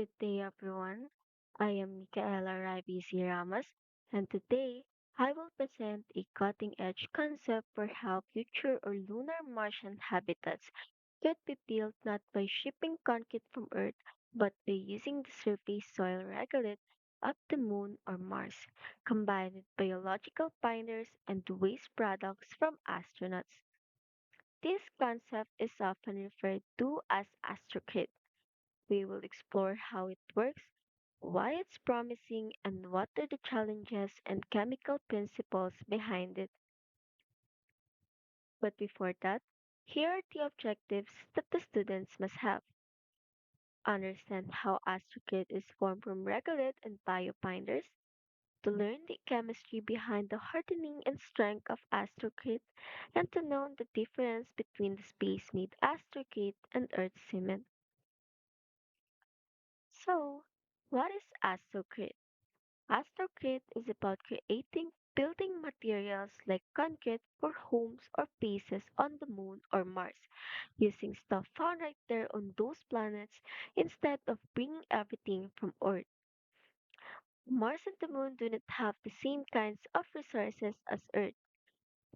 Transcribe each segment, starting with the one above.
Good day, everyone. I am Micaela Raibisi Ramos, and today I will present a cutting edge concept for how future or lunar Martian habitats could be built not by shipping concrete from Earth, but by using the surface soil regolith of the Moon or Mars, combined with biological binders and waste products from astronauts. This concept is often referred to as astrocrit. We will explore how it works, why it's promising, and what are the challenges and chemical principles behind it. But before that, here are the objectives that the students must have. Understand how astrocrit is formed from regolith and biobinders, to learn the chemistry behind the hardening and strength of astrocrit, and to know the difference between the space-made astrocrit and earth cement. So, what is astrocrit? Astrocrete is about creating building materials like concrete for homes or bases on the moon or Mars, using stuff found right there on those planets instead of bringing everything from Earth. Mars and the moon do not have the same kinds of resources as Earth.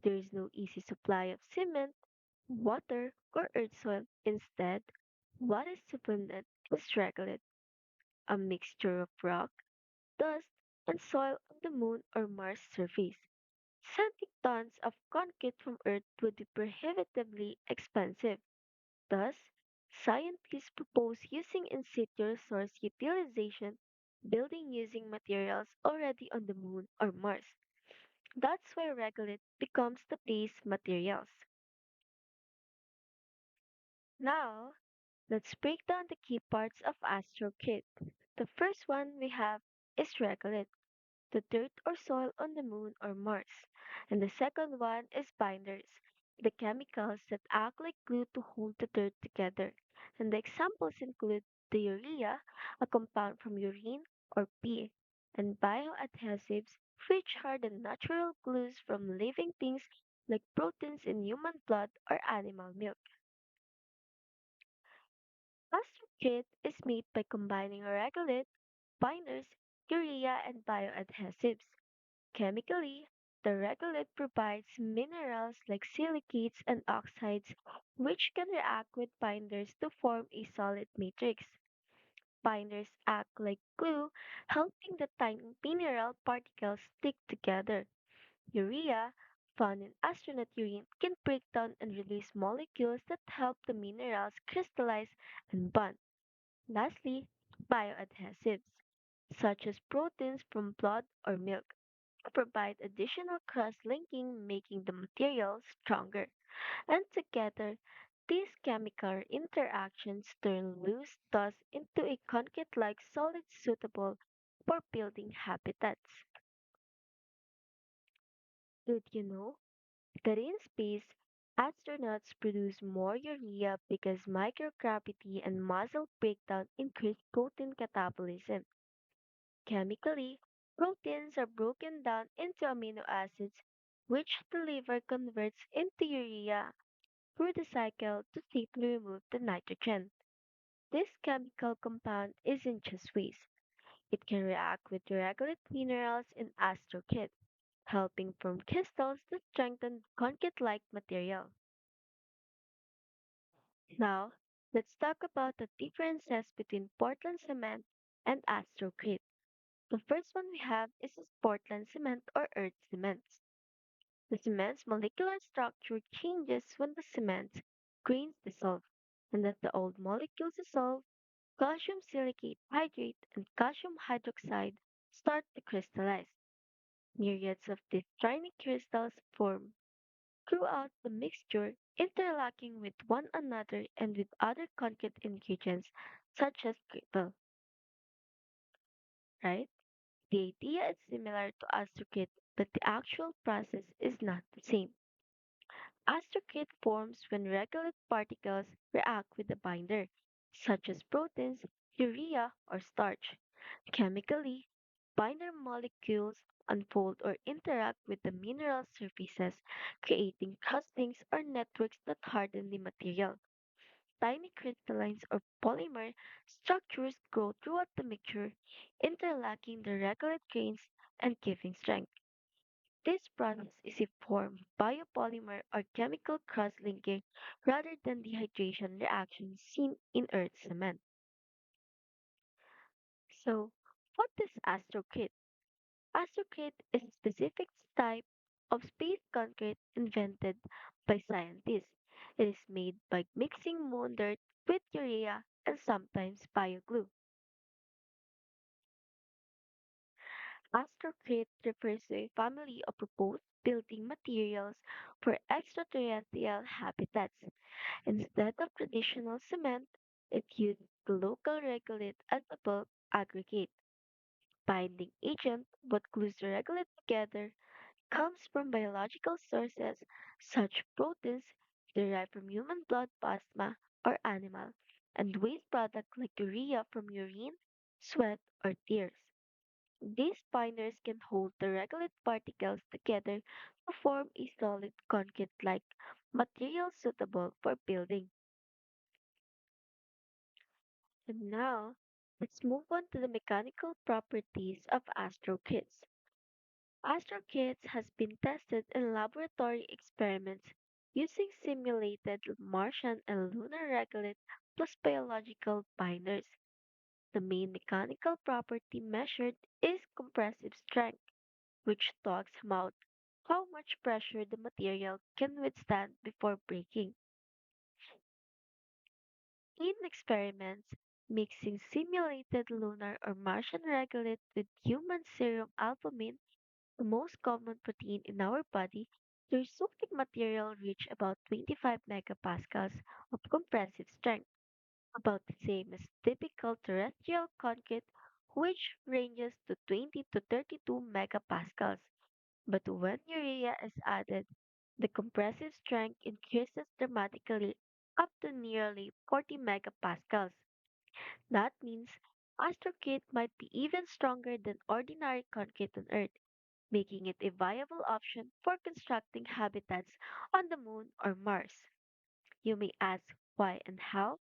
There is no easy supply of cement, water, or earth soil. Instead, what is abundant is regolith, a mixture of rock, dust, and soil on the moon or Mars surface. Sending tons of concrete from Earth would be prohibitively expensive. Thus, scientists propose using in situ resource utilization, building using materials already on the moon or Mars. That's why regolith becomes the base materials. Now, let's break down the key parts of AstroKit. The first one we have is regolith, the dirt or soil on the moon or Mars. And the second one is binders, the chemicals that act like glue to hold the dirt together. And the examples include the urea, a compound from urine or pee, and bioadhesives, which are the natural glues from living things like proteins in human blood or animal milk. Astrocrit is made by combining regolith, binders, urea, and bioadhesives. Chemically, the regolith provides minerals like silicates and oxides which can react with binders to form a solid matrix. Binders act like glue, helping the tiny mineral particles stick together. Urea, found in astronaut urine, can break down and release molecules that help the minerals crystallize and bond. Lastly, bioadhesives, such as proteins from blood or milk, provide additional cross-linking, making the material stronger. And together, these chemical interactions turn loose dust into a concrete-like solid suitable for building habitats. Did you know that in space, astronauts produce more urea because microgravity and muscle breakdown increase protein catabolism? Chemically, proteins are broken down into amino acids, which the liver converts into urea through the cycle to safely remove the nitrogen. This chemical compound isn't just waste. It can react with regolith minerals in astrokit, helping form crystals that strengthen concrete-like material. Now, let's talk about the differences between Portland cement and astrokit. The first one we have is Portland cement or earth cement. The cement's molecular structure changes when the cement's grains dissolve, and as the old molecules dissolve, calcium silicate hydrate and calcium hydroxide start to crystallize. Myriads of these tiny crystals form throughout the mixture, interlocking with one another and with other concrete ingredients such as gravel, right? The idea is similar to astrocrit, but the actual process is not the same. Astrocrit forms when regolith particles react with the binder, such as proteins, urea, or starch. Chemically, binder molecules unfold or interact with the mineral surfaces, creating crosslinks or networks that harden the material. tiny crystallines or polymer structures grow throughout the mixture, interlocking the regolith grains and giving strength. This process is a form of biopolymer or chemical cross-linking rather than dehydration reaction seen in Earth cement. So, what is astrocrete? Astrocrete is a specific type of space concrete invented by scientists. It is made by mixing moon dirt with urea and sometimes bioglue. Astrocrete refers to a family of proposed building materials for extraterrestrial habitats. Instead of traditional cement, it used the local regolith as a bulk aggregate. Binding agent what glues the regolith together comes from biological sources such proteins derived from human blood plasma or animal, and waste products like urea from urine, sweat, or tears. These binders can hold the regolith particles together to form a solid concrete-like material suitable for building. And now, let's move on to the mechanical properties of astrokits. Astrokits has been tested in laboratory experiments using simulated Martian and lunar regolith plus biological binders. The main mechanical property measured is compressive strength, which talks about how much pressure the material can withstand before breaking. In experiments, mixing simulated lunar or Martian regolith with human serum albumin, the most common protein in our body, the resulting material reached about 25 megapascals of compressive strength, about the same as typical terrestrial concrete, which ranges to 20 to 32 megapascals. But when urea is added, the compressive strength increases dramatically up to nearly 40 megapascals. That means astrocrete might be even stronger than ordinary concrete on Earth, making it a viable option for constructing habitats on the moon or Mars. You may ask why and how?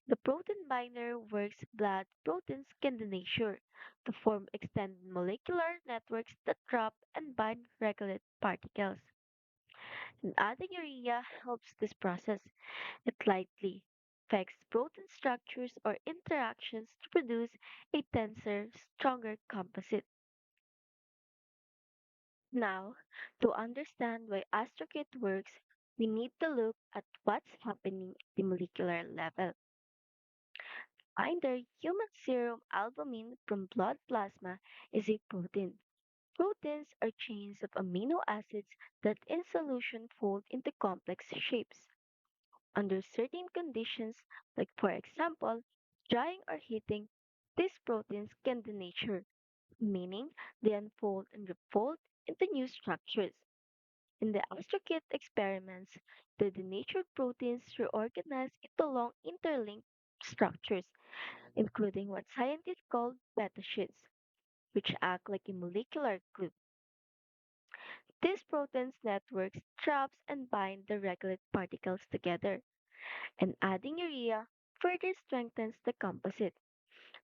The protein binder works blood proteins can denature to form extended molecular networks that trap and bind regolith particles. And adding urea helps this process. It lightly affects protein structures or interactions to produce a denser, stronger composite. Now, to understand why astrocate works, we need to look at what's happening at the molecular level. Either human serum albumin from blood plasma is a protein. Proteins are chains of amino acids that in solution fold into complex shapes. Under certain conditions, like for example, drying or heating, these proteins can denature, meaning they unfold and refold into new structures. In the astrocate experiments, the denatured proteins reorganize into long interlinked structures, including what scientists call beta sheets, which act like a molecular glue. These proteins networks traps and bind the regolith particles together, and adding urea further strengthens the composite.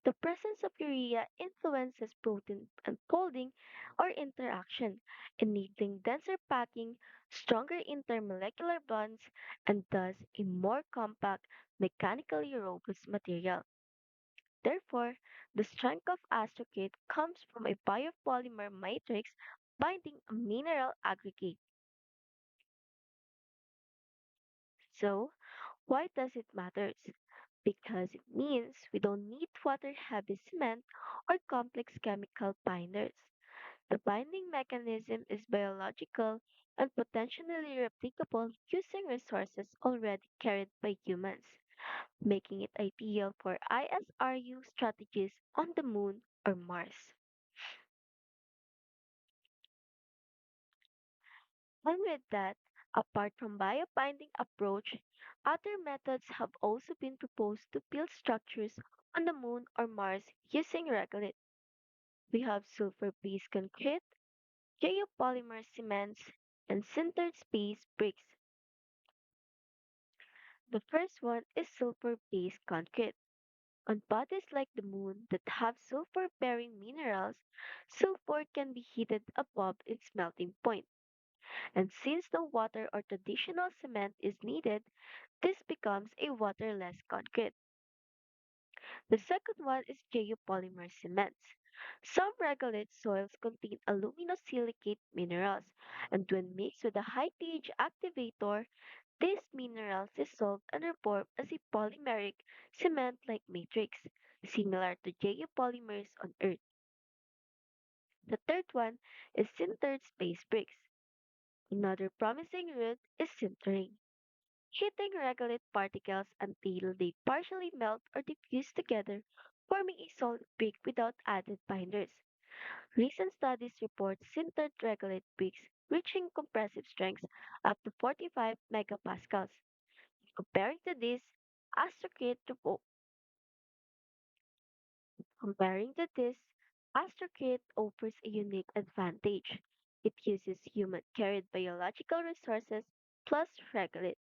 The presence of urea influences protein unfolding or interaction, enabling denser packing, stronger intermolecular bonds, and thus a more compact, mechanically robust material. Therefore, the strength of astrocate comes from a biopolymer matrix binding a mineral aggregate. So, why does it matter? Because it means we don't need water-heavy cement or complex chemical binders. The binding mechanism is biological and potentially replicable using resources already carried by humans, making it ideal for ISRU strategies on the moon or Mars. And with that, apart from biobinding approach, other methods have also been proposed to build structures on the moon or Mars using regolith. We have sulfur-based concrete, geopolymer cements, and sintered space bricks. The first one is sulfur based concrete. On bodies like the moon that have sulfur bearing minerals, sulfur can be heated above its melting point. And since no water or traditional cement is needed, this becomes a waterless concrete. The second one is geopolymer cements. Some regolith soils contain aluminosilicate minerals, and when mixed with a high pH activator, these minerals dissolve and reform as a polymeric cement-like matrix, similar to geopolymers on Earth. The third one is sintered space bricks. Another promising route is sintering, heating regolith particles until they partially melt or diffuse together, forming a solid brick without added binders. Recent studies report sintered regolith bricks reaching compressive strengths up to 45 megapascals. Comparing to this, Astrocade Comparing to this, Astrocade offers a unique advantage. It uses human-carried biological resources plus regolith,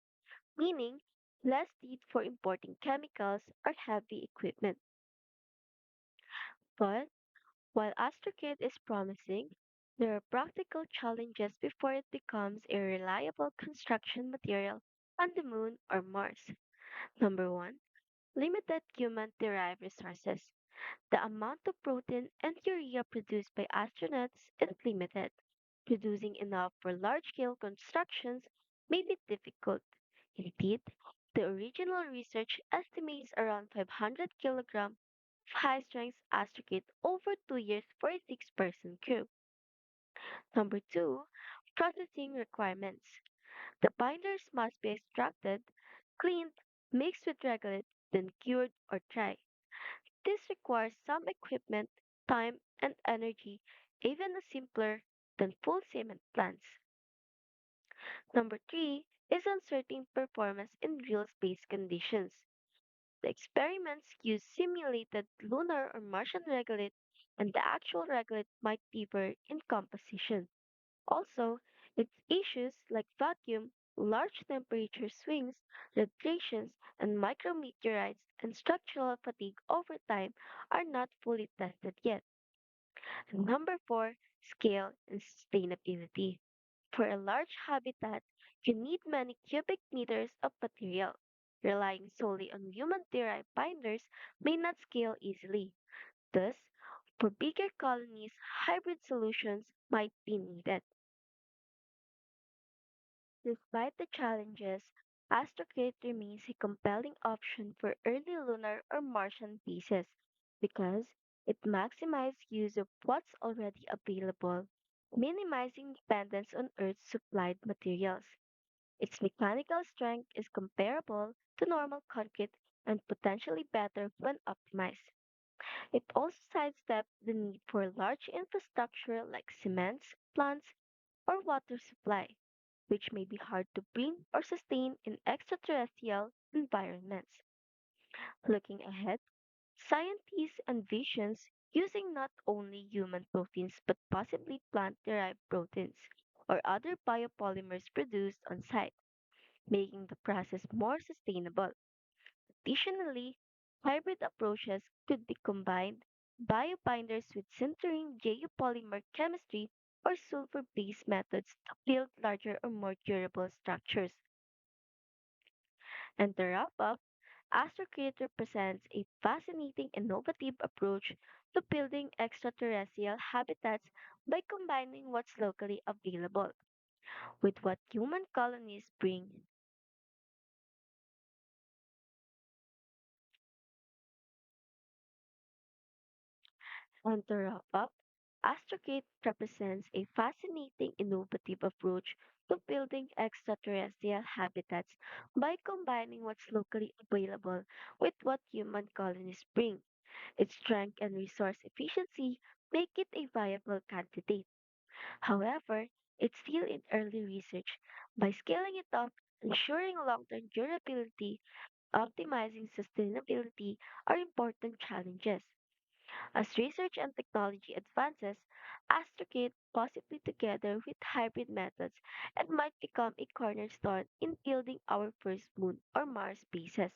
meaning less need for importing chemicals or heavy equipment. But while Astrocade is promising, there are practical challenges before it becomes a reliable construction material on the moon or Mars. Number one, limited human derived resources. The amount of protein and urea produced by astronauts is limited. Producing enough for large scale constructions may be difficult. Indeed, the original research estimates around 500 kilograms of high strength astrocate over 2 years for a 6-person crew. Number two, processing requirements. The binders must be extracted, cleaned, mixed with regolith, then cured or dried. This requires some equipment, time, and energy, even simpler than full cement plants. Number three is uncertain performance in real space conditions. The experiments use simulated lunar or Martian regolith, and the actual regolith might differ in composition. Also, its issues like vacuum, large temperature swings, radiations, and micrometeorites and structural fatigue over time are not fully tested yet. And number four, scale and sustainability. For a large habitat, you need many cubic meters of material. Relying solely on human derived binders may not scale easily. Thus, for bigger colonies, hybrid solutions might be needed. Despite the challenges, Astrocade remains a compelling option for early lunar or Martian pieces because it maximizes use of what's already available, minimizing dependence on Earth's supplied materials. Its mechanical strength is comparable to normal concrete and potentially better when optimized. It also sidesteps the need for large infrastructure like cements, plants, or water supply, which may be hard to bring or sustain in extraterrestrial environments. Looking ahead, scientists envisions using not only human proteins but possibly plant-derived proteins or other biopolymers produced on site, making the process more sustainable. Additionally, hybrid approaches could be combined biobinders with sintering geopolymer chemistry or sulfur-based methods to build larger or more durable structures. And to wrap up, Astrocade represents a fascinating innovative approach to building extraterrestrial habitats by combining what's locally available with what human colonies bring. And to wrap up, Astrocade represents a fascinating innovative approach to building extraterrestrial habitats by combining what's locally available with what human colonies bring. Its strength and resource efficiency make it a viable candidate. However, it's still in early research. By scaling it up, ensuring long-term durability, optimizing sustainability are important challenges. As research and technology advances, AstroKit, possibly together with hybrid methods, and might become a cornerstone in building our first moon or Mars bases.